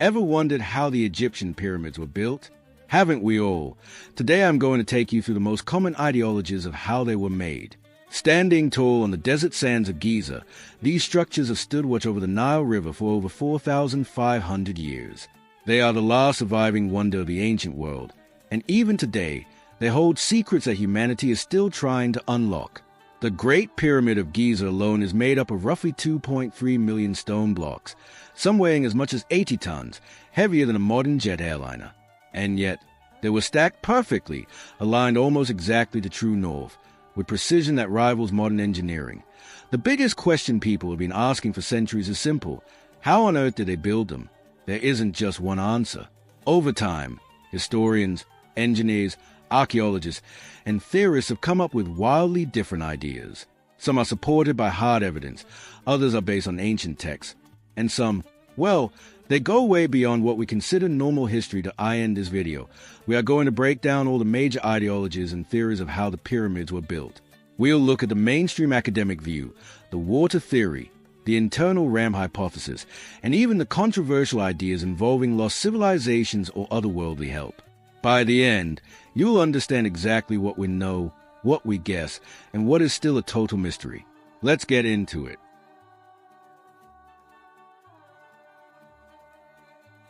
Ever wondered how the Egyptian pyramids were built? Haven't we all? Today I'm going to take you through the most common ideologies of how they were made. Standing tall on the desert sands of Giza, these structures have stood watch over the Nile River for over 4,500 years. They are the last surviving wonder of the ancient world, and even today, they hold secrets that humanity is still trying to unlock. The Great Pyramid of Giza alone is made up of roughly 2.3 million stone blocks, some weighing as much as 80 tons, heavier than a modern jet airliner. And yet, they were stacked perfectly, aligned almost exactly to true north, with precision that rivals modern engineering. The biggest question people have been asking for centuries is simple. How on earth did they build them? There isn't just one answer. Over time, historians, engineers, archaeologists, and theorists have come up with wildly different ideas. Some are supported by hard evidence, others are based on ancient texts, and some, well, they go way beyond what we consider normal history to end this video. We are going to break down all the major ideologies and theories of how the pyramids were built. We'll look at the mainstream academic view, the water theory, the internal ramp hypothesis, and even the controversial ideas involving lost civilizations or otherworldly help. By the end, you'll understand exactly what we know, what we guess, and what is still a total mystery. Let's get into it.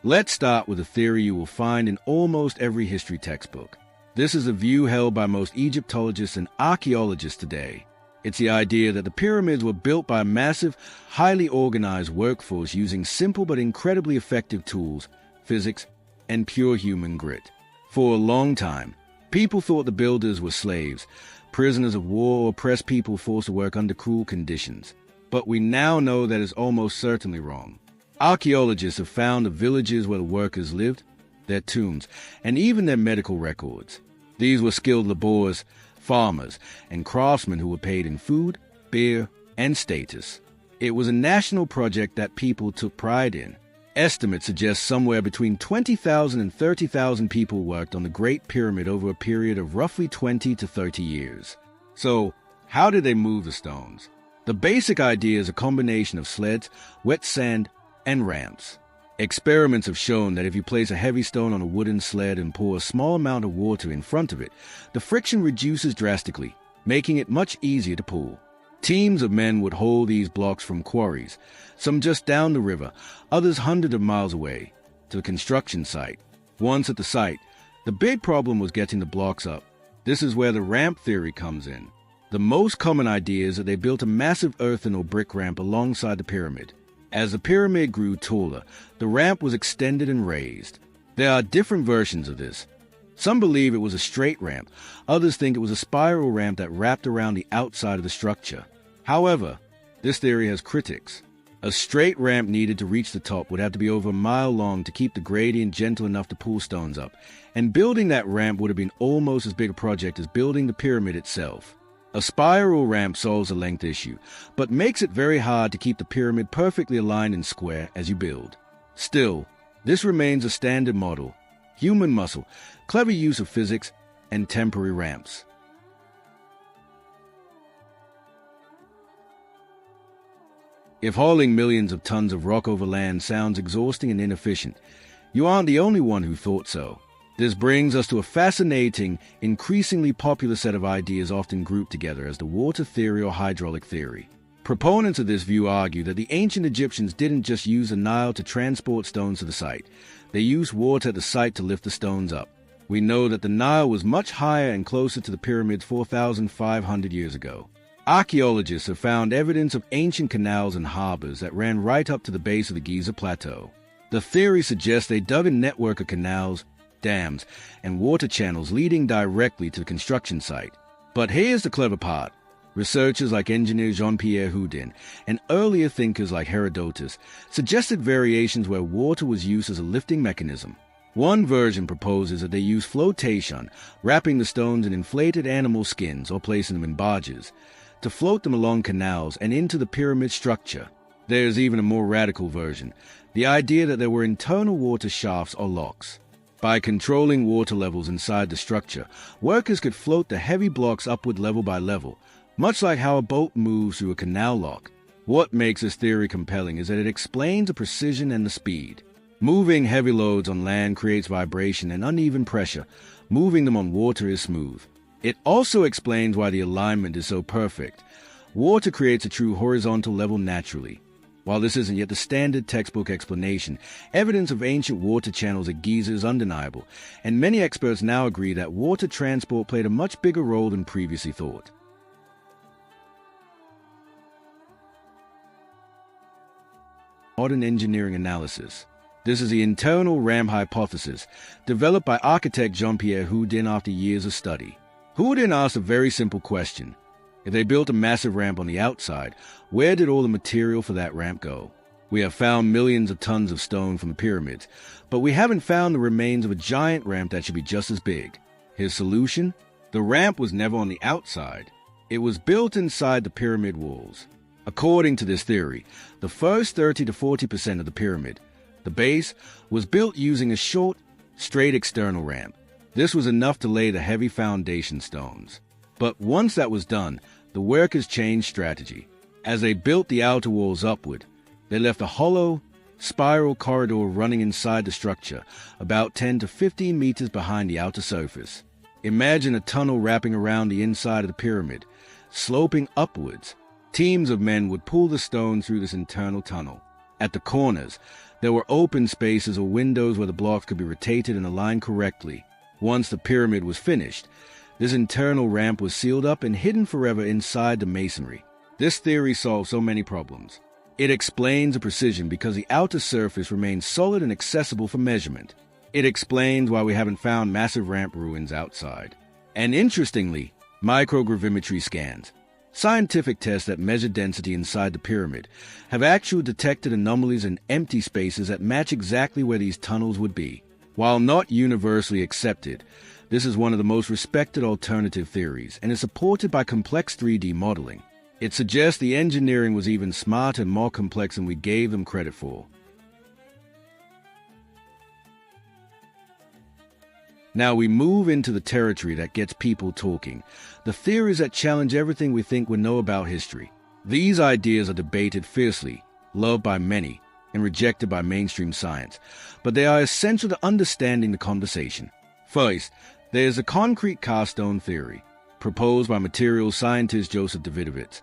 Let's start with a theory you will find in almost every history textbook. This is a view held by most Egyptologists and archaeologists today. It's the idea that the pyramids were built by a massive, highly organized workforce using simple but incredibly effective tools, physics, and pure human grit. For a long time, people thought the builders were slaves, prisoners of war, or oppressed people forced to work under cruel conditions. But we now know that is almost certainly wrong. Archaeologists have found the villages where the workers lived, their tombs, and even their medical records. These were skilled laborers, farmers, and craftsmen who were paid in food, beer, and status. It was a national project that people took pride in. Estimates suggest somewhere between 20,000 and 30,000 people worked on the Great Pyramid over a period of roughly 20 to 30 years. So, how did they move the stones? The basic idea is a combination of sleds, wet sand, and ramps. Experiments have shown that if you place a heavy stone on a wooden sled and pour a small amount of water in front of it, the friction reduces drastically, making it much easier to pull. Teams of men would haul these blocks from quarries, some just down the river, others hundreds of miles away, to the construction site. Once at the site, the big problem was getting the blocks up. This is where the ramp theory comes in. The most common idea is that they built a massive earthen or brick ramp alongside the pyramid. As the pyramid grew taller, the ramp was extended and raised. There are different versions of this. Some believe it was a straight ramp, others think it was a spiral ramp that wrapped around the outside of the structure. However, this theory has critics. A straight ramp needed to reach the top would have to be over a mile long to keep the gradient gentle enough to pull stones up, and building that ramp would have been almost as big a project as building the pyramid itself. A spiral ramp solves the length issue, but makes it very hard to keep the pyramid perfectly aligned and square as you build. Still, this remains a standard model: human muscle, clever use of physics, and temporary ramps. If hauling millions of tons of rock over land sounds exhausting and inefficient, you aren't the only one who thought so. This brings us to a fascinating, increasingly popular set of ideas often grouped together as the water theory or hydraulic theory. Proponents of this view argue that the ancient Egyptians didn't just use the Nile to transport stones to the site. They used water at the site to lift the stones up. We know that the Nile was much higher and closer to the pyramids 4,500 years ago. Archaeologists have found evidence of ancient canals and harbors that ran right up to the base of the Giza Plateau. The theory suggests they dug a network of canals, dams, and water channels leading directly to the construction site. But here's the clever part. Researchers like engineer Jean-Pierre Houdin and earlier thinkers like Herodotus suggested variations where water was used as a lifting mechanism. One version proposes that they used flotation, wrapping the stones in inflated animal skins or placing them in barges, to float them along canals and into the pyramid structure. There's even a more radical version, the idea that there were internal water shafts or locks. By controlling water levels inside the structure, workers could float the heavy blocks upward level by level, much like how a boat moves through a canal lock. What makes this theory compelling is that it explains the precision and the speed. Moving heavy loads on land creates vibration and uneven pressure. Moving them on water is smooth. It also explains why the alignment is so perfect. Water creates a true horizontal level naturally. While this isn't yet the standard textbook explanation, evidence of ancient water channels at Giza is undeniable, and many experts now agree that water transport played a much bigger role than previously thought. Modern engineering analysis. This is the internal ramp hypothesis, developed by architect Jean-Pierre Houdin after years of study. Houdin asked a very simple question. If they built a massive ramp on the outside, where did all the material for that ramp go? We have found millions of tons of stone from the pyramids, but we haven't found the remains of a giant ramp that should be just as big. His solution? The ramp was never on the outside. It was built inside the pyramid walls. According to this theory, the first 30 to 40% of the pyramid, the base, was built using a short, straight external ramp. This was enough to lay the heavy foundation stones. But once that was done, the workers changed strategy. As they built the outer walls upward, they left a hollow, spiral corridor running inside the structure, about 10 to 15 meters behind the outer surface. Imagine a tunnel wrapping around the inside of the pyramid, sloping upwards. Teams of men would pull the stone through this internal tunnel. At the corners, there were open spaces or windows where the blocks could be rotated and aligned correctly. Once the pyramid was finished, this internal ramp was sealed up and hidden forever inside the masonry. This theory solves so many problems. It explains the precision because the outer surface remains solid and accessible for measurement. It explains why we haven't found massive ramp ruins outside. And interestingly, microgravimetry scans, scientific tests that measure density inside the pyramid, have actually detected anomalies in empty spaces that match exactly where these tunnels would be. While not universally accepted, this is one of the most respected alternative theories and is supported by complex 3D modeling. It suggests the engineering was even smarter and more complex than we gave them credit for. Now we move into the territory that gets people talking, the theories that challenge everything we think we know about history. These ideas are debated fiercely, loved by many, and rejected by mainstream science, but they are essential to understanding the conversation. First, there is the concrete cast stone theory, proposed by materials scientist Joseph Davidovits.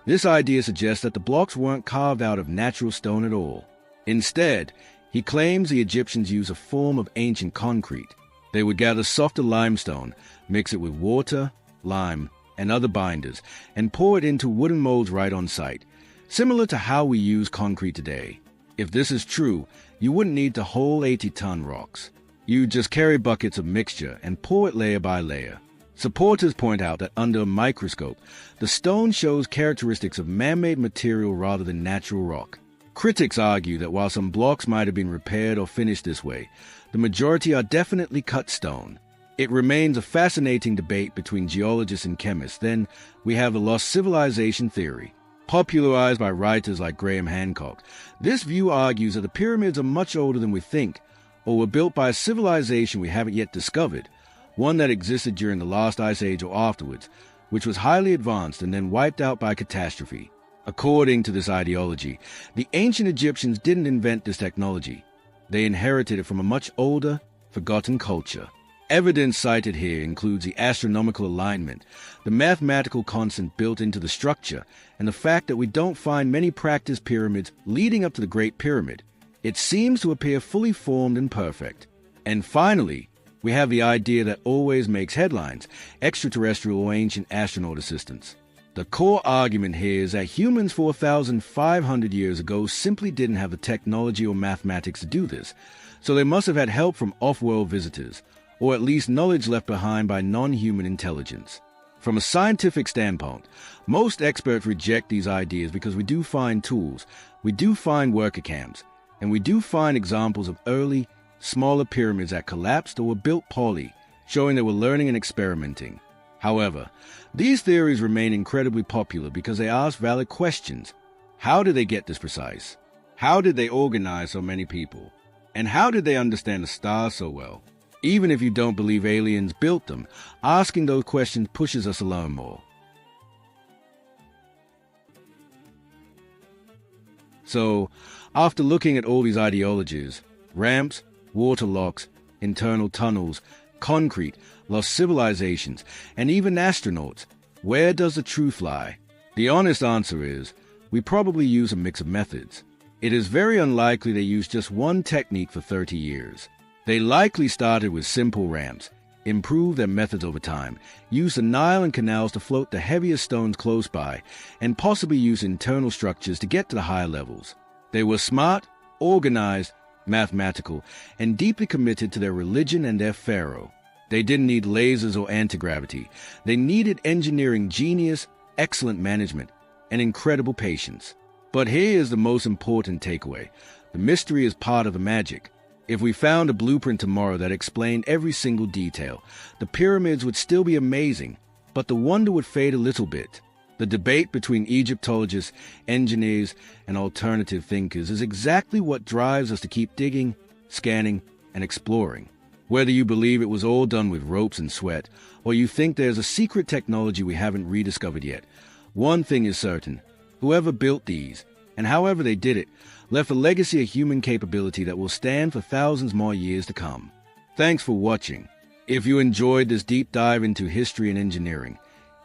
This idea suggests that the blocks weren't carved out of natural stone at all. Instead, he claims the Egyptians used a form of ancient concrete. They would gather softer limestone, mix it with water, lime, and other binders, and pour it into wooden molds right on site, similar to how we use concrete today. If this is true, you wouldn't need to haul 80-ton rocks. You just carry buckets of mixture and pour it layer by layer. Supporters point out that under a microscope, the stone shows characteristics of man-made material rather than natural rock. Critics argue that while some blocks might have been repaired or finished this way, the majority are definitely cut stone. It remains a fascinating debate between geologists and chemists. Then we have the lost civilization theory. Popularized by writers like Graham Hancock, this view argues that the pyramids are much older than we think, or were built by a civilization we haven't yet discovered, one that existed during the last ice age or afterwards, which was highly advanced and then wiped out by catastrophe. According to this ideology, the ancient Egyptians didn't invent this technology. They inherited it from a much older, forgotten culture. Evidence cited here includes the astronomical alignment, the mathematical constant built into the structure, and the fact that we don't find many practiced pyramids leading up to the Great Pyramid. It seems to appear fully formed and perfect. And finally, we have the idea that always makes headlines, extraterrestrial or ancient astronaut assistance. The core argument here is that humans 4,500 years ago simply didn't have the technology or mathematics to do this, so they must have had help from off-world visitors, or at least knowledge left behind by non-human intelligence. From a scientific standpoint, most experts reject these ideas because we do find tools, we do find worker camps, and we do find examples of early, smaller pyramids that collapsed or were built poorly, showing they were learning and experimenting. However, these theories remain incredibly popular because they ask valid questions. How did they get this precise? How did they organize so many people? And how did they understand the stars so well? Even if you don't believe aliens built them, asking those questions pushes us to learn more. So, after looking at all these ideologies, Ramps, water locks, internal tunnels, concrete, lost civilizations, and even astronauts. Where does the truth lie? The honest answer is, we probably use a mix of methods. It is very unlikely they used just one technique for 30 years. They likely started with simple ramps, improved their methods over time, used the Nile and canals to float the heaviest stones close by, and possibly used internal structures to get to the higher levels. They were smart, organized, mathematical, and deeply committed to their religion and their pharaoh. They didn't need lasers or anti-gravity. They needed engineering genius, excellent management, and incredible patience. But here is the most important takeaway. The mystery is part of the magic. If we found a blueprint tomorrow that explained every single detail, the pyramids would still be amazing, but the wonder would fade a little bit. The debate between Egyptologists, engineers, and alternative thinkers is exactly what drives us to keep digging, scanning, and exploring. Whether you believe it was all done with ropes and sweat, or you think there's a secret technology we haven't rediscovered yet, one thing is certain. Whoever built these, and however they did it, left a legacy of human capability that will stand for thousands more years to come. Thanks for watching. If you enjoyed this deep dive into history and engineering,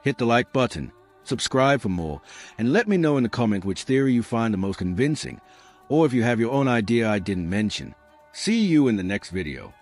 hit the like button, subscribe for more, and let me know in the comment which theory you find the most convincing, or if you have your own idea I didn't mention. See you in the next video.